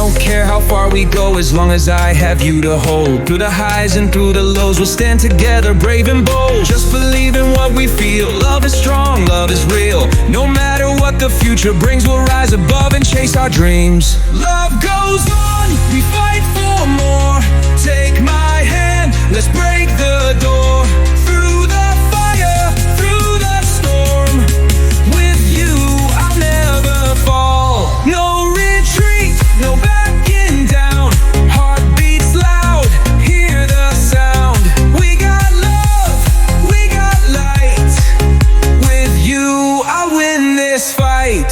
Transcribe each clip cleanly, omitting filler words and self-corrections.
don't care how far we go, as long as I have you to hold. Through the highs and through the lows, we'll stand together, brave and bold. Just believe in what we feel. Love is strong, love is real. No matter what the future brings, we'll rise above and chase our dreams. Love goes on, we fight for more. Take my hand, let's break the door. Through the fire, through the storm. With you, I'll never fall. No retreat, no backing down. Heart beats loud, hear the sound. We got love, we got light. With you, I'll win this fight.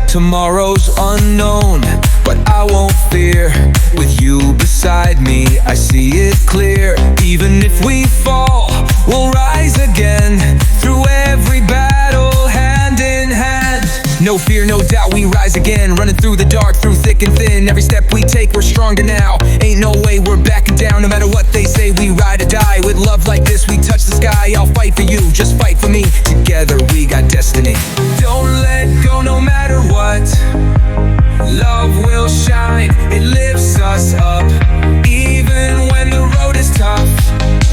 Tomorrow's unknown, but I won't fear. With you beside me, I see it clear. Even if we fall, we'll rise again. Through every battle, hand in hand. No fear, no doubt, we rise again. Running through the dark, through thick and thin. Every step we take, we're stronger now. Ain't no way we're backing down. No matter what they say, we ride or die. With love like this, we touch the sky. I'll fight for you, just fight for me. Together, we got destiny. Don't let go, no matter what. Love will shine, it lifts us up. Even when the road is tough,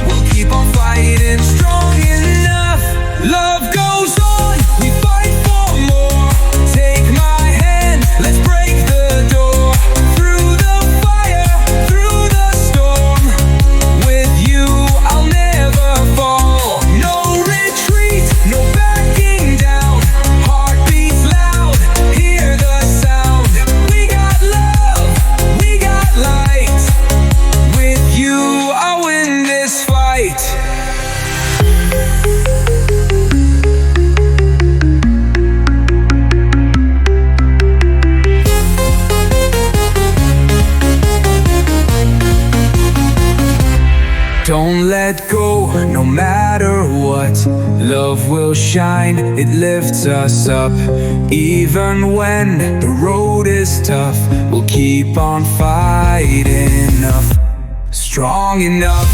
we'll keep on fighting, strong enough. Love goes on, we fight for more. Take my hand, let's break the door. Through the fire, through the storm. With you, I'll never fall. No retreat, no backing down. Heart beats loud, hear the sound. We got love, we got light. With you, I'll win this fight. Don't let go, no matter what. Love will shine, it lifts us up. Even when the road is tough, we'll keep on fighting enough, strong enough.